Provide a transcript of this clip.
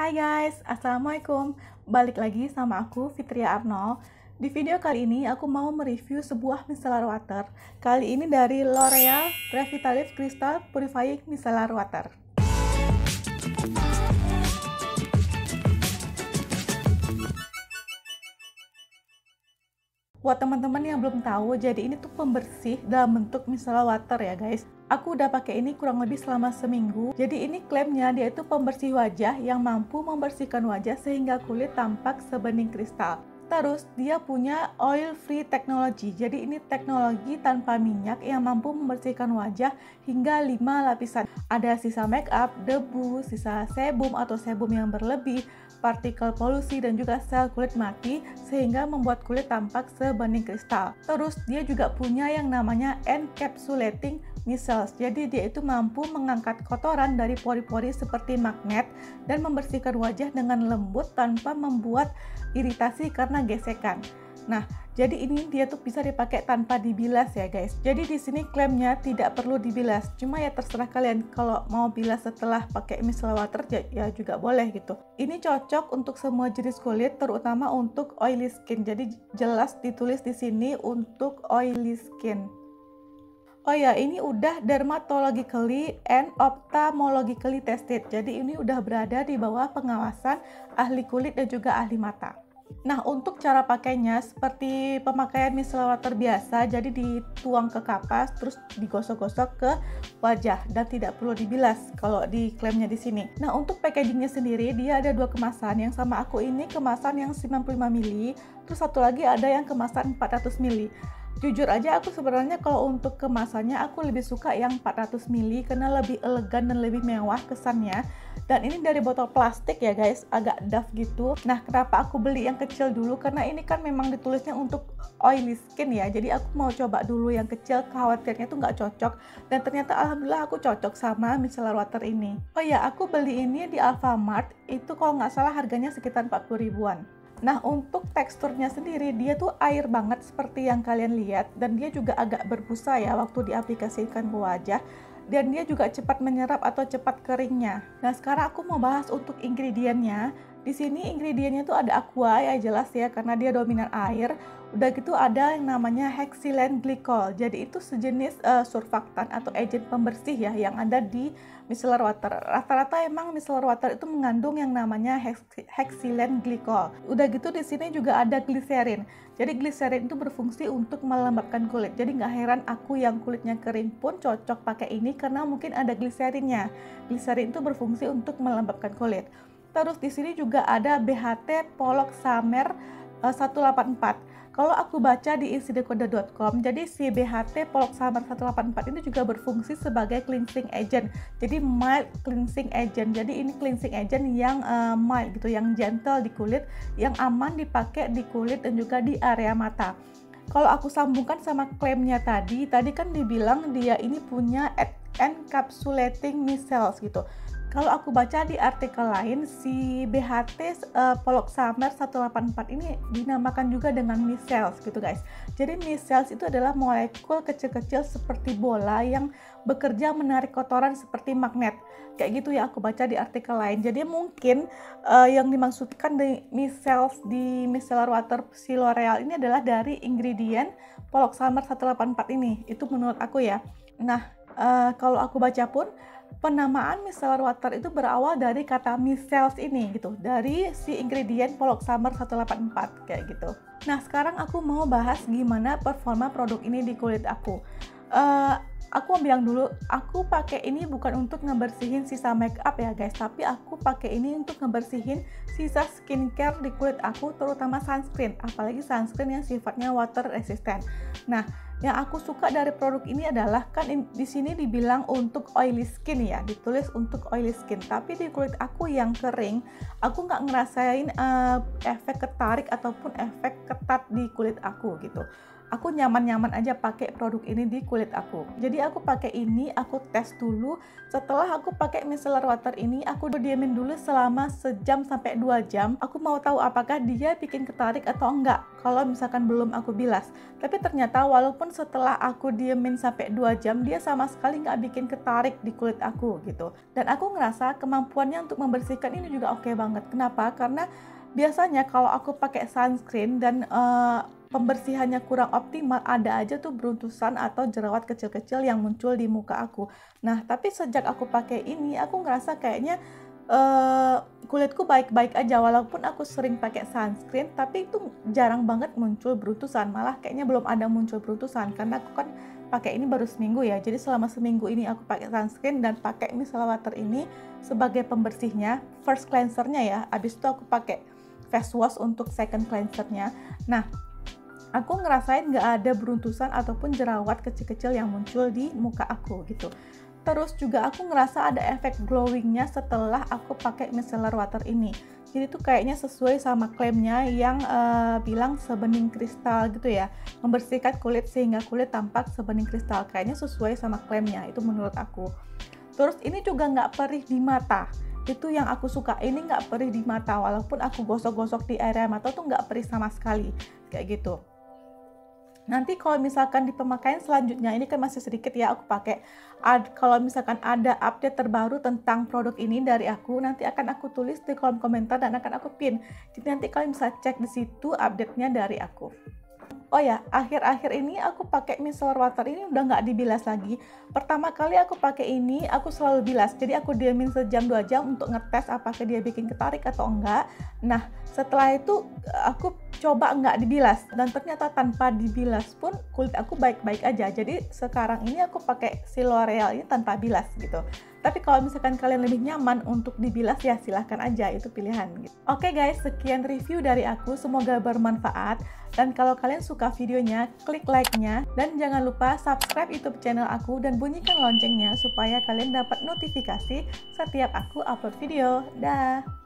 Hai guys, Assalamualaikum. Balik lagi sama aku, Fitria Arnold. Di video kali ini aku mau mereview sebuah micellar water. Kali ini dari L'Oreal Revitalift Crystal Purifying Micellar Water. Buat teman-teman yang belum tahu, jadi ini tuh pembersih dalam bentuk micellar water ya guys. Aku udah pakai ini kurang lebih selama seminggu. Jadi ini klaimnya dia itu pembersih wajah yang mampu membersihkan wajah sehingga kulit tampak sebening kristal. Terus dia punya oil free technology. Jadi ini teknologi tanpa minyak yang mampu membersihkan wajah hingga 5 lapisan. Ada sisa make up, debu, sisa sebum atau sebum yang berlebih, partikel polusi dan juga sel kulit mati sehingga membuat kulit tampak sebening kristal. Terus dia juga punya yang namanya encapsulating micelles. Jadi dia itu mampu mengangkat kotoran dari pori-pori seperti magnet dan membersihkan wajah dengan lembut tanpa membuat iritasi karena gesekan. Nah, jadi ini dia tuh bisa dipakai tanpa dibilas ya guys. Jadi di sini klaimnya tidak perlu dibilas. Cuma ya terserah kalian kalau mau bilas setelah pakai micellar water ya juga boleh gitu. Ini cocok untuk semua jenis kulit, terutama untuk oily skin. Jadi jelas ditulis di sini untuk oily skin. Oh ya, ini udah dermatologically and ophthalmologically tested. Jadi ini udah berada di bawah pengawasan ahli kulit dan juga ahli mata. Nah, untuk cara pakainya seperti pemakaian micellar water biasa, jadi dituang ke kapas terus digosok-gosok ke wajah dan tidak perlu dibilas kalau di klaimnya di sini. Nah, untuk packagingnya sendiri dia ada dua kemasan. Yang sama aku ini kemasan yang 95 ml, terus satu lagi ada yang kemasan 400 ml. Jujur aja aku sebenarnya kalau untuk kemasannya aku lebih suka yang 400 ml karena lebih elegan dan lebih mewah kesannya. Dan ini dari botol plastik ya guys, agak doff gitu. Nah, kenapa aku beli yang kecil dulu? Karena ini kan memang ditulisnya untuk oily skin ya. Jadi aku mau coba dulu yang kecil, khawatirnya tuh nggak cocok. Dan ternyata alhamdulillah aku cocok sama micellar water ini. Oh ya, aku beli ini di Alfamart. Itu kalau nggak salah harganya sekitar 40 ribuan. Nah, untuk teksturnya sendiri dia tuh air banget seperti yang kalian lihat, dan dia juga agak berbusa ya waktu diaplikasikan ke wajah, dan dia juga cepat menyerap atau cepat keringnya. Nah, sekarang aku mau bahas untuk ingredientnya. Di sini ingredientnya tuh ada aqua ya, jelas ya karena dia dominan air. Udah gitu ada yang namanya hexylene glycol. Jadi itu sejenis surfaktan atau agen pembersih ya yang ada di micellar water. Rata-rata emang micellar water itu mengandung yang namanya hexylene glycol. Udah gitu di sini juga ada gliserin. Jadi gliserin itu berfungsi untuk melembabkan kulit. Jadi nggak heran aku yang kulitnya kering pun cocok pakai ini karena mungkin ada gliserinnya. Gliserin itu berfungsi untuk melembabkan kulit. Terus di sini juga ada BHT Poloxamer 184. Kalau aku baca di insidekode.com, jadi si BHT Poloxamer 184 ini juga berfungsi sebagai cleansing agent. Jadi mild cleansing agent. Jadi ini cleansing agent yang mild gitu, yang gentle di kulit, yang aman dipakai di kulit dan juga di area mata. Kalau aku sambungkan sama klaimnya tadi kan dibilang dia ini punya encapsulating micelles gitu. Kalau aku baca di artikel lain, si BHT Poloxamer 184 ini dinamakan juga dengan micelles gitu guys. Jadi micelles itu adalah molekul kecil-kecil seperti bola yang bekerja menarik kotoran seperti magnet. Kayak gitu ya aku baca di artikel lain. Jadi mungkin yang dimaksudkan di micelles di micellar water si L'Oreal ini adalah dari ingredient Poloxamer 184 ini. Itu menurut aku ya. Nah, kalau aku baca pun penamaan micellar water itu berawal dari kata micelles ini gitu, dari si ingredient Poloxamer 184 kayak gitu. Nah, sekarang aku mau bahas gimana performa produk ini di kulit aku. Aku mau bilang dulu, aku pakai ini bukan untuk ngebersihin sisa make up ya guys, tapi aku pakai ini untuk ngebersihin sisa skincare di kulit aku, terutama sunscreen, apalagi sunscreen yang sifatnya water resistant. Nah, yang aku suka dari produk ini adalah kan di sini dibilang untuk oily skin ya, ditulis untuk oily skin. Tapi di kulit aku yang kering, aku nggak ngerasain efek ketarik ataupun efek ketat di kulit aku gitu. aku nyaman-nyaman aja pakai produk ini di kulit aku. Jadi aku pakai ini, aku tes dulu. Setelah aku pakai micellar water ini, aku diamin dulu selama sejam sampai 2 jam. Aku mau tahu apakah dia bikin ketarik atau enggak kalau misalkan belum aku bilas. Tapi ternyata walaupun setelah aku diamin sampai 2 jam, dia sama sekali nggak bikin ketarik di kulit aku gitu. Dan aku ngerasa kemampuannya untuk membersihkan ini juga oke banget. Kenapa? Karena biasanya kalau aku pakai sunscreen dan pembersihannya kurang optimal, ada aja tuh beruntusan atau jerawat kecil-kecil yang muncul di muka aku. Nah, tapi sejak aku pakai ini, aku ngerasa kayaknya kulitku baik-baik aja. Walaupun aku sering pakai sunscreen, tapi itu jarang banget muncul beruntusan. Malah kayaknya belum ada muncul beruntusan, karena aku kan pakai ini baru seminggu ya. Jadi selama seminggu ini aku pakai sunscreen dan pakai micellar water ini sebagai pembersihnya, first cleansernya ya. Abis itu aku pakai face wash untuk second cleansernya. Nah, aku ngerasain nggak ada beruntusan ataupun jerawat kecil-kecil yang muncul di muka aku gitu. Terus juga aku ngerasa ada efek glowingnya setelah aku pakai micellar water ini. Jadi tuh kayaknya sesuai sama klaimnya yang bilang sebening kristal gitu ya, membersihkan kulit sehingga kulit tampak sebening kristal. Kayaknya sesuai sama klaimnya, itu menurut aku. Terus ini juga nggak perih di mata. Itu yang aku suka, ini nggak perih di mata. Walaupun aku gosok-gosok di area mata tuh nggak perih sama sekali, kayak gitu. Nanti kalau misalkan di pemakaian selanjutnya, ini kan masih sedikit ya aku pakai. Kalau misalkan ada update terbaru tentang produk ini dari aku, nanti akan aku tulis di kolom komentar dan akan aku pin. Jadi nanti kalian bisa cek di situ update-nya dari aku. Oh ya, akhir-akhir ini aku pakai micellar water ini udah nggak dibilas lagi. Pertama kali aku pakai ini, aku selalu bilas. Jadi aku diamin sejam 2 jam untuk ngetes apakah dia bikin ketarik atau enggak. Nah, setelah itu aku coba nggak dibilas. Dan ternyata tanpa dibilas pun kulit aku baik-baik aja. Jadi sekarang ini aku pakai si L'Oreal ini tanpa bilas gitu. Tapi kalau misalkan kalian lebih nyaman untuk dibilas ya silahkan aja, itu pilihan gitu. Oke guys, sekian review dari aku, semoga bermanfaat. Dan kalau kalian suka videonya, klik like-nya. Dan jangan lupa subscribe YouTube channel aku dan bunyikan loncengnya supaya kalian dapat notifikasi setiap aku upload video. Dah!